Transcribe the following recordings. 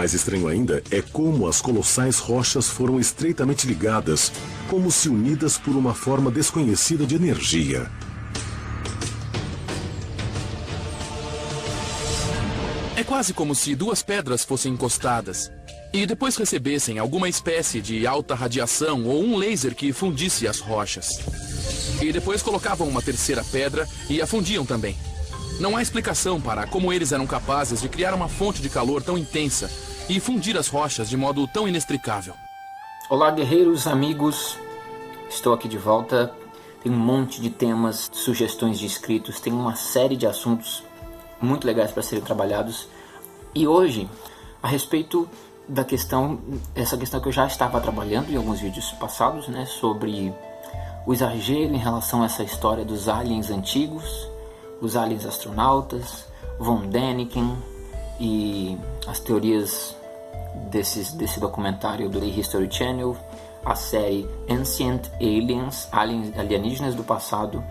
Mais estranho ainda é como as colossais rochas foram estreitamente ligadas, como se unidas por uma forma desconhecida de energia. É quase como se duas pedras fossem encostadas e depois recebessem alguma espécie de alta radiação ou um laser que fundisse as rochas. E depois colocavam uma terceira pedra e a fundiam também. Não há explicação para como eles eram capazes de criar uma fonte de calor tão intensa e fundir as rochas de modo tão inexplicável. Olá, guerreiros, amigos. Estou aqui de volta. Tem um monte de temas, sugestões de inscritos, tem uma série de assuntos muito legais para serem trabalhados. E hoje, a respeito da questão, essa questão que eu já estava trabalhando em alguns vídeos passados, né, sobre o exagero em relação a essa história dos aliens antigos, os aliens astronautas, Von Däniken e as teorias desse documentário do The History Channel, a série Ancient Aliens, Alienígenas do Passado,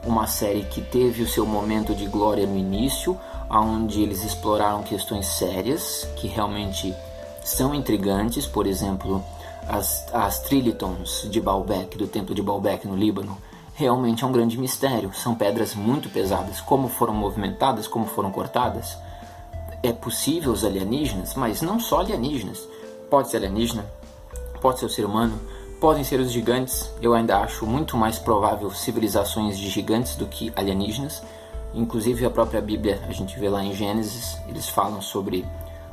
uma série que teve o seu momento de glória no início, onde eles exploraram questões sérias, que realmente são intrigantes, por exemplo, as trilitons de Baalbek, do templo de Baalbek no Líbano, realmente é um grande mistério. São pedras muito pesadas. Como foram movimentadas, como foram cortadas? É possível os alienígenas, mas não só alienígenas. Pode ser alienígena, pode ser o ser humano, podem ser os gigantes. Eu ainda acho muito mais provável civilizações de gigantes do que alienígenas. Inclusive a própria Bíblia, a gente vê lá em Gênesis, eles falam sobre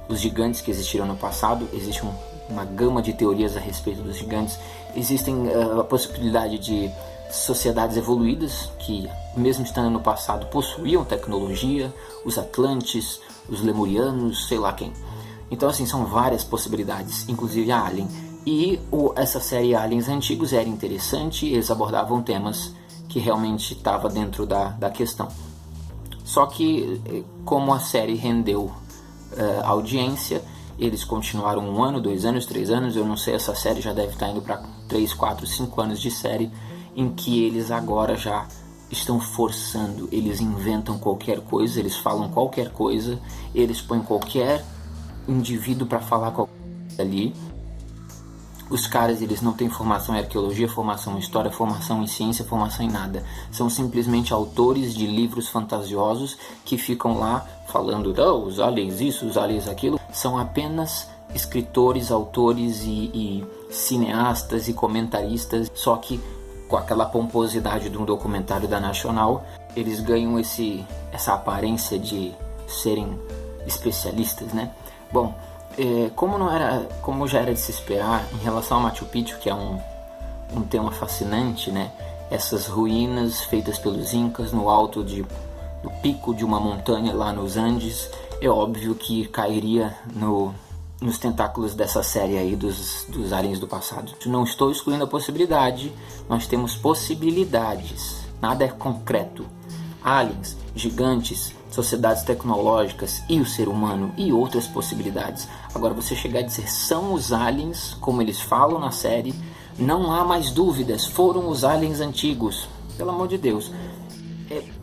os gigantes que existiram no passado. Existe uma gama de teorias a respeito dos gigantes. Existem a possibilidade de sociedades evoluídas que, mesmo estando no passado, possuíam tecnologia, os Atlantes, os Lemurianos, sei lá quem. Então, assim, são várias possibilidades, inclusive a Alien. E essa série Aliens Antigos era interessante, eles abordavam temas que realmente estavam dentro da questão. Só que, como a série rendeu audiência, eles continuaram 1 ano, 2 anos, 3 anos, eu não sei, essa série já deve estar indo para 3, 4, 5 anos de série, em que eles agora já estão forçando, eles inventam qualquer coisa, eles falam qualquer coisa, eles põem qualquer indivíduo para falar qualquer coisa ali. Os caras, eles não têm formação em arqueologia, formação em história, formação em ciência, formação em nada. São simplesmente autores de livros fantasiosos que ficam lá falando, os aliens isso, os aliens aquilo. São apenas escritores, autores e cineastas e comentaristas, só que com aquela pomposidade de um documentário da National, eles ganham essa aparência de serem especialistas, né? Bom, como já era de se esperar, em relação ao Machu Picchu, que é um tema fascinante, né? Essas ruínas feitas pelos Incas no alto do pico de uma montanha lá nos Andes, é óbvio que cairia nos tentáculos dessa série aí dos aliens do passado. Não estou excluindo a possibilidade, nós temos possibilidades, nada é concreto. Aliens, gigantes, sociedades tecnológicas e o ser humano e outras possibilidades. Agora, você chegar a dizer são os aliens, como eles falam na série, não há mais dúvidas, foram os aliens antigos. Pelo amor de Deus.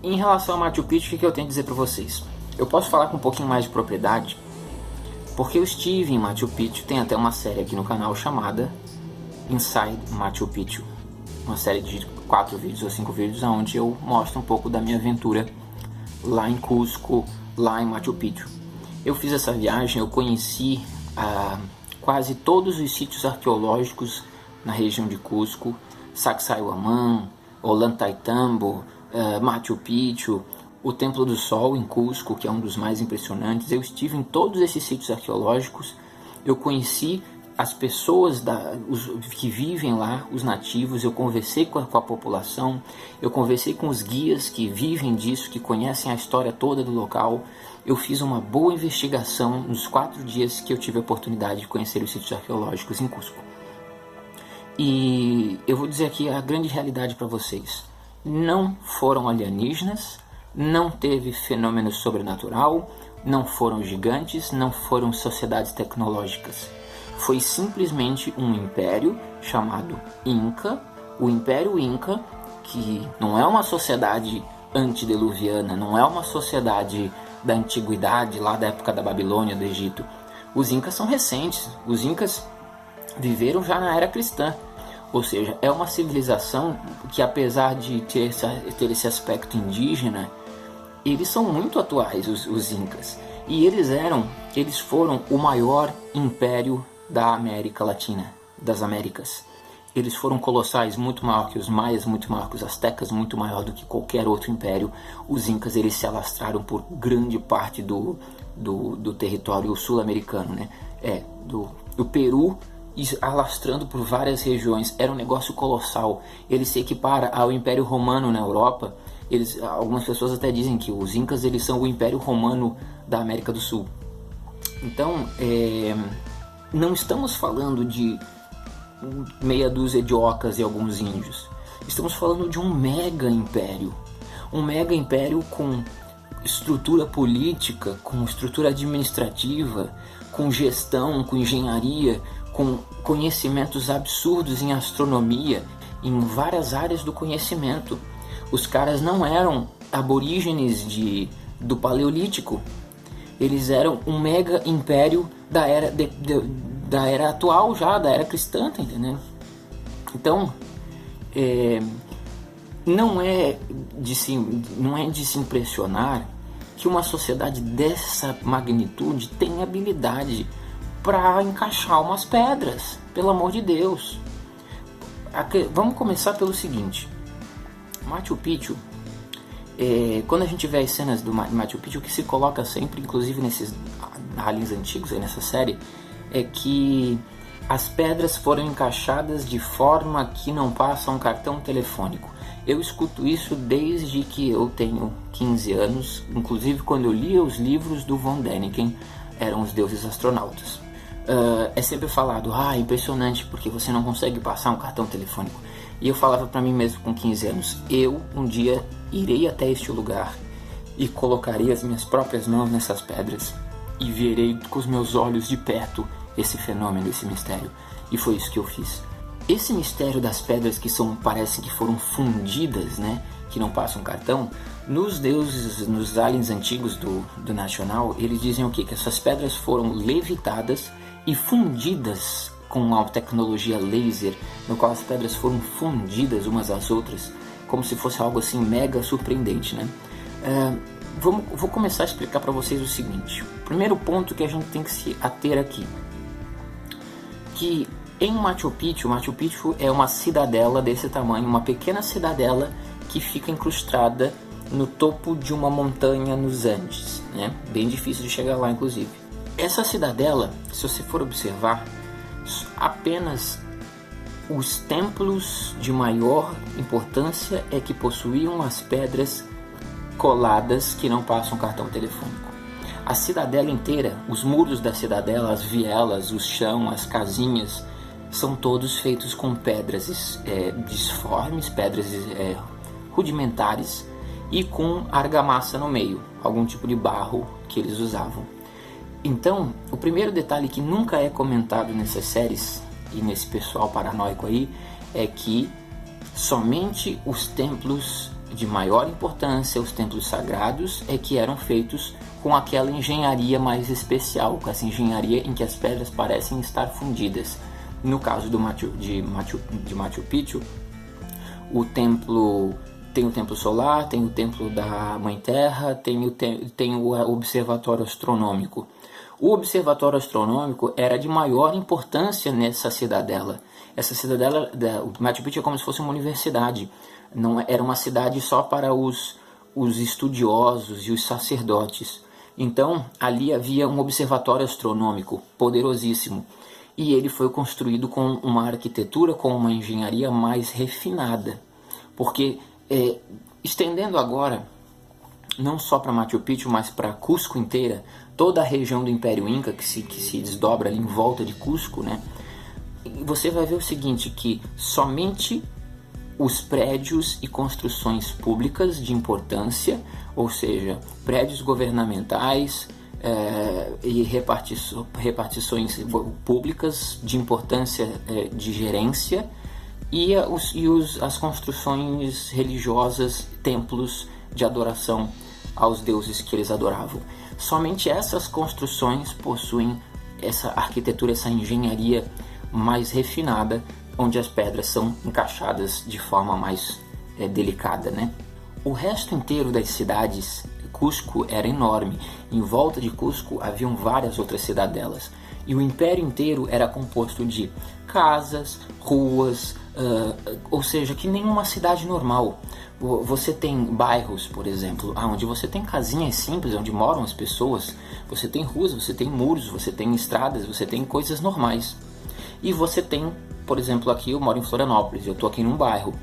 Em relação ao Machu Picchu, o que eu tenho a dizer para vocês? Eu posso falar com um pouquinho mais de propriedade, porque eu estive em Machu Picchu, tem até uma série aqui no canal chamada Inside Machu Picchu. Uma série de 4 vídeos ou 5 vídeos, onde eu mostro um pouco da minha aventura lá em Cusco, lá em Machu Picchu. Eu fiz essa viagem, eu conheci quase todos os sítios arqueológicos na região de Cusco, Sacsayhuamán, Ollantaytambo, Machu Picchu, o Templo do Sol em Cusco, que é um dos mais impressionantes. Eu estive em todos esses sítios arqueológicos, eu conheci as pessoas que vivem lá, os nativos, eu conversei com a população, eu conversei com os guias que vivem disso, que conhecem a história toda do local. Eu fiz uma boa investigação nos 4 dias que eu tive a oportunidade de conhecer os sítios arqueológicos em Cusco. E eu vou dizer aqui a grande realidade para vocês. Não foram alienígenas, não teve fenômeno sobrenatural, não foram gigantes, não foram sociedades tecnológicas. Foi simplesmente um império chamado Inca, o Império Inca, que não é uma sociedade antediluviana, não é uma sociedade da antiguidade, lá da época da Babilônia, do Egito. Os incas são recentes, os incas viveram já na era cristã, ou seja, é uma civilização que, apesar de ter esse aspecto indígena, eles são muito atuais, os incas, e eles foram o maior império da América Latina, das Américas. Eles foram colossais, muito maior que os maias, muito maior que os astecas, muito maior do que qualquer outro império. Os incas, eles se alastraram por grande parte do território sul-americano, né? Do Peru, alastrando por várias regiões. Era um negócio colossal. Ele se equipara ao Império Romano na Europa. Algumas pessoas até dizem que os incas, eles são o Império Romano da América do Sul. Então, não estamos falando de meia dúzia de ocas e alguns índios. Estamos falando de um mega império. Um mega império com estrutura política, com estrutura administrativa, com gestão, com engenharia, com conhecimentos absurdos em astronomia, em várias áreas do conhecimento. Os caras não eram aborígenes do Paleolítico. Eles eram um mega império da era atual já, da era cristã, tá entendendo? Então, não é de se impressionar que uma sociedade dessa magnitude tem habilidade para encaixar umas pedras, pelo amor de Deus. Vamos começar pelo seguinte: Machu Picchu, quando a gente vê as cenas do Machu Picchu, o que se coloca sempre, inclusive nesses aliens antigos aí nessa série, é que as pedras foram encaixadas de forma que não passa um cartão telefônico. Eu escuto isso desde que eu tenho 15 anos, inclusive quando eu lia os livros do Von Däniken, eram os deuses astronautas. É sempre falado, impressionante, porque você não consegue passar um cartão telefônico. E eu falava para mim mesmo com 15 anos, eu um dia irei até este lugar e colocarei as minhas próprias mãos nessas pedras e verei com os meus olhos de perto esse fenômeno, esse mistério. E foi isso que eu fiz. Esse mistério das pedras que parece que foram fundidas, né, que não passam cartão, nos aliens antigos do Nacional, eles dizem o quê? Que essas pedras foram levitadas e fundidas com a tecnologia laser, no qual as pedras foram fundidas umas às outras, como se fosse algo assim mega surpreendente, né? Vou começar a explicar para vocês o seguinte. O primeiro ponto que a gente tem que se ater aqui, que em Machu Picchu é uma cidadela desse tamanho, uma pequena cidadela que fica incrustada no topo de uma montanha nos Andes, né? Bem difícil de chegar lá, inclusive. Essa cidadela, se você for observar, apenas os templos de maior importância é que possuíam as pedras coladas que não passam cartão telefônico. A cidadela inteira, os muros da cidadela, as vielas, o chão, as casinhas, são todos feitos com pedras disformes, pedras rudimentares e com argamassa no meio, algum tipo de barro que eles usavam. Então, o primeiro detalhe que nunca é comentado nessas séries e nesse pessoal paranoico aí é que somente os templos de maior importância, os templos sagrados, é que eram feitos com aquela engenharia mais especial, com essa engenharia em que as pedras parecem estar fundidas. No caso de Machu Picchu, o templo tem o templo solar, tem o templo da Mãe Terra, tem o observatório astronômico. O observatório astronômico era de maior importância nessa cidadela. Essa cidadela, o Machu Picchu é como se fosse uma universidade. Não era uma cidade só para os estudiosos e os sacerdotes. Então, ali havia um observatório astronômico poderosíssimo. E ele foi construído com uma arquitetura, com uma engenharia mais refinada. Porque, estendendo agora, não só para Machu Picchu, mas para Cusco inteira, toda a região do Império Inca que se desdobra ali em volta de Cusco, né? Você vai ver o seguinte, que somente os prédios e construções públicas de importância, ou seja, prédios governamentais e repartições públicas de importância de gerência e as construções religiosas, templos de adoração aos deuses que eles adoravam. Somente essas construções possuem essa arquitetura, essa engenharia mais refinada, onde as pedras são encaixadas de forma mais delicada, né? O resto inteiro das cidades, Cusco era enorme. Em volta de Cusco haviam várias outras cidadelas. E o império inteiro era composto de casas, ruas, ou seja, que nem uma cidade normal. Você tem bairros, por exemplo, onde você tem casinhas simples, onde moram as pessoas. Você tem ruas, você tem muros, você tem estradas, você tem coisas normais. E você tem, por exemplo, aqui eu moro em Florianópolis, eu estou aqui num bairro.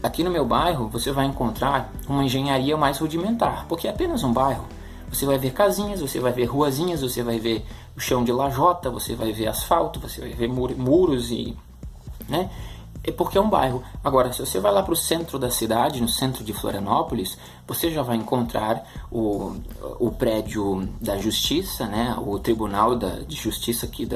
Aqui no meu bairro você vai encontrar uma engenharia mais rudimentar, porque é apenas um bairro. Você vai ver casinhas, você vai ver ruazinhas, você vai ver o chão de lajota, você vai ver asfalto, você vai ver muros e... né? É porque é um bairro. Agora, se você vai lá para o centro da cidade, no centro de Florianópolis, você já vai encontrar o prédio da Justiça, né? O Tribunal de Justiça aqui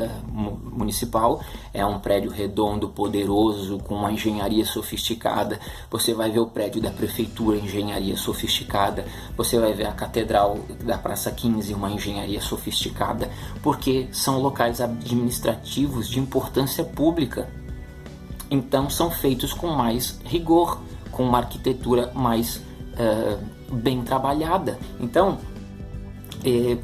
municipal. É um prédio redondo, poderoso, com uma engenharia sofisticada. Você vai ver o prédio da Prefeitura, engenharia sofisticada. Você vai ver a Catedral da Praça 15, uma engenharia sofisticada. Porque são locais administrativos de importância pública. Então são feitos com mais rigor, com uma arquitetura mais bem trabalhada. Então,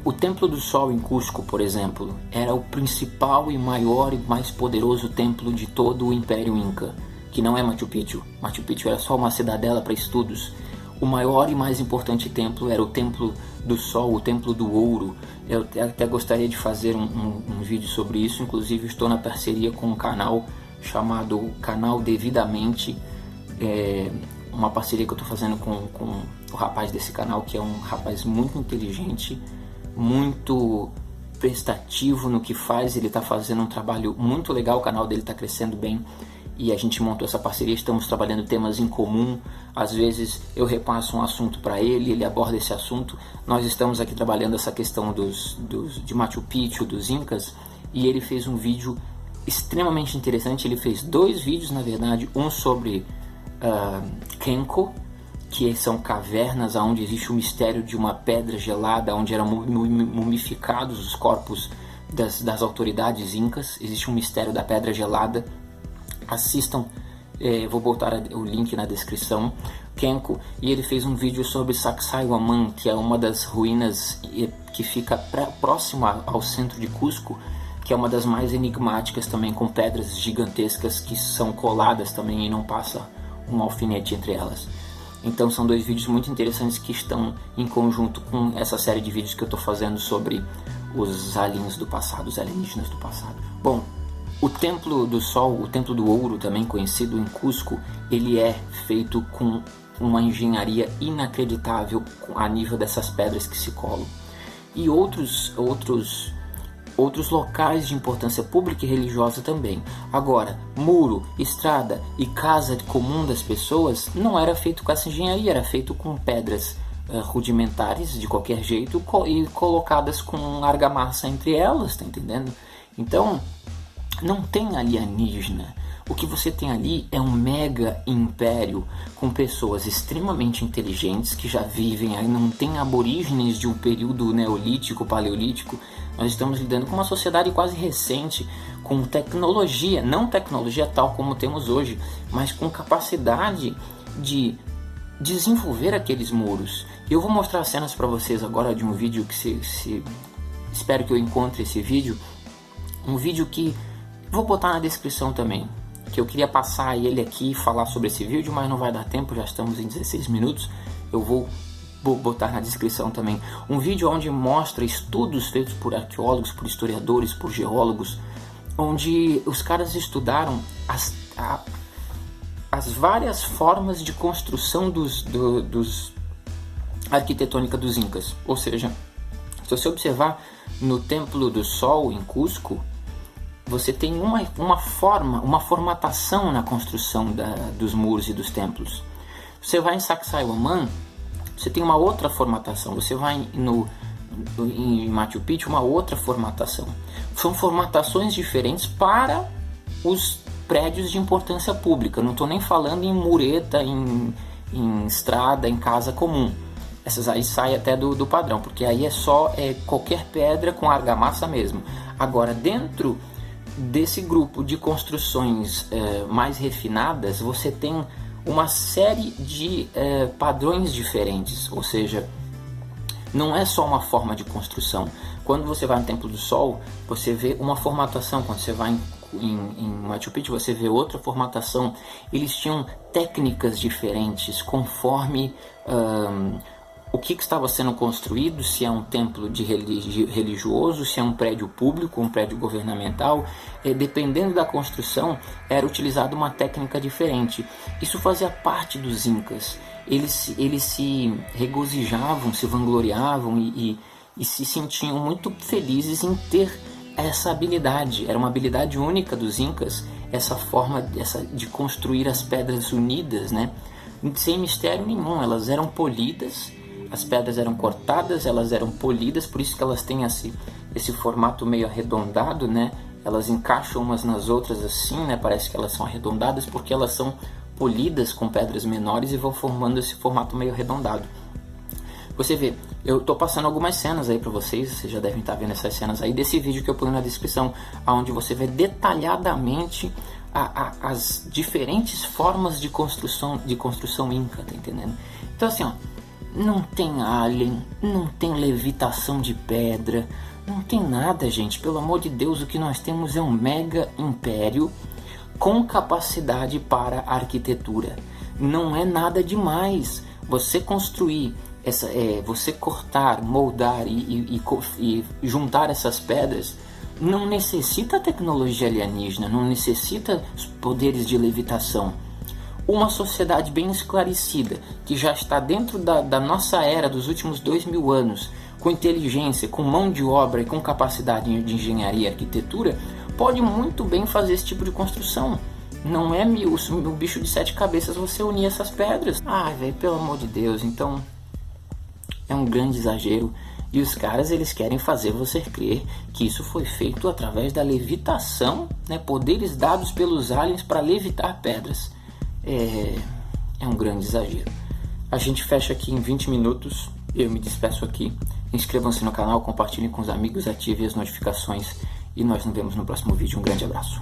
o Templo do Sol em Cusco, por exemplo, era o principal e maior e mais poderoso templo de todo o Império Inca, que não é Machu Picchu. Machu Picchu era só uma cidadela para estudos. O maior e mais importante templo era o Templo do Sol, o Templo do Ouro. Eu até gostaria de fazer um vídeo sobre isso, inclusive estou na parceria com um canal chamado Canal Devidamente, uma parceria que eu estou fazendo com o rapaz desse canal, que é um rapaz muito inteligente, muito prestativo no que faz. Ele está fazendo um trabalho muito legal, o canal dele está crescendo bem e a gente montou essa parceria, estamos trabalhando temas em comum. Às vezes eu repasso um assunto para ele, ele aborda esse assunto. Nós estamos aqui trabalhando essa questão de Machu Picchu, dos Incas, e ele fez um vídeo extremamente interessante. Ele fez 2 vídeos, na verdade, um sobre Kenko, que são cavernas onde existe o mistério de uma pedra gelada, onde eram mumificados os corpos das autoridades incas. Existe um mistério da pedra gelada. Assistam, vou botar o link na descrição. Kenko, e ele fez um vídeo sobre Sacsayhuaman, que é uma das ruínas que fica próxima ao centro de Cusco, que é uma das mais enigmáticas também, com pedras gigantescas que são coladas também e não passa um alfinete entre elas. Então são 2 vídeos muito interessantes que estão em conjunto com essa série de vídeos que eu estou fazendo sobre os aliens do passado, os alienígenas do passado. Bom, o Templo do Sol, o Templo do Ouro, também conhecido em Cusco, ele é feito com uma engenharia inacreditável a nível dessas pedras que se colam. E outros locais de importância pública e religiosa também. Agora, muro, estrada e casa comum das pessoas não era feito com essa engenharia, era feito com pedras rudimentares de qualquer jeito e colocadas com argamassa entre elas, tá entendendo? Então, não tem alienígena. O que você tem ali é um mega império com pessoas extremamente inteligentes que já vivem aí, não tem aborígenes de um período neolítico, paleolítico. Nós estamos lidando com uma sociedade quase recente, com tecnologia, não tecnologia tal como temos hoje, mas com capacidade de desenvolver aqueles muros. Eu vou mostrar cenas para vocês agora de um vídeo que espero que eu encontre esse vídeo, um vídeo que vou botar na descrição também, que eu queria passar ele aqui e falar sobre esse vídeo, mas não vai dar tempo, já estamos em 16 minutos, eu vou botar na descrição também um vídeo onde mostra estudos feitos por arqueólogos, por historiadores, por geólogos, onde os caras estudaram as várias formas de construção dos arquitetônica dos Incas. Ou seja, se você observar no Templo do Sol em Cusco, você tem uma formatação na construção dos muros e dos templos. Você vai em Sacsayhuaman, você tem uma outra formatação. Você vai em Machu Picchu, uma outra formatação. São formatações diferentes para os prédios de importância pública. Não estou nem falando em mureta, em estrada, em casa comum. Essas aí saem até do padrão, porque aí é só qualquer pedra com argamassa mesmo. Agora, dentro desse grupo de construções mais refinadas, você tem uma série de padrões diferentes, ou seja, não é só uma forma de construção. Quando você vai no Templo do Sol, você vê uma formatação. Quando você vai em Machu Picchu, você vê outra formatação. Eles tinham técnicas diferentes conforme o que estava sendo construído, se é um templo religioso, se é um prédio público, um prédio governamental. Dependendo da construção, era utilizada uma técnica diferente. Isso fazia parte dos Incas. Eles se regozijavam, se vangloriavam e se sentiam muito felizes em ter essa habilidade. Era uma habilidade única dos Incas, essa forma de construir as pedras unidas, né? Sem mistério nenhum. Elas eram polidas, as pedras eram cortadas, elas eram polidas, por isso que elas têm esse formato meio arredondado, né? Elas encaixam umas nas outras assim, né? Parece que elas são arredondadas porque elas são polidas com pedras menores e vão formando esse formato meio arredondado. Você vê, eu estou passando algumas cenas aí para vocês já devem estar vendo essas cenas aí desse vídeo que eu ponho na descrição, onde você vê detalhadamente as diferentes formas de construção Inca, tá entendendo? Então assim, ó, não tem alien, não tem levitação de pedra, não tem nada, gente. Pelo amor de Deus, o que nós temos é um mega império com capacidade para arquitetura. Não é nada demais você construir você cortar, moldar e juntar essas pedras. Não necessita tecnologia alienígena, não necessita poderes de levitação. Uma sociedade bem esclarecida, que já está dentro da nossa era dos últimos 2000 anos, com inteligência, com mão de obra e com capacidade de engenharia e arquitetura, pode muito bem fazer esse tipo de construção. Não é o bicho de 7 cabeças você unir essas pedras. Velho, pelo amor de Deus. Então é um grande exagero. E os caras, eles querem fazer você crer que isso foi feito através da levitação, né? Poderes dados pelos aliens para levitar pedras. É um grande exagero. A gente fecha aqui em 20 minutos. Eu me despeço aqui. Inscrevam-se no canal, compartilhem com os amigos, ativem as notificações e nós nos vemos no próximo vídeo. Um grande abraço.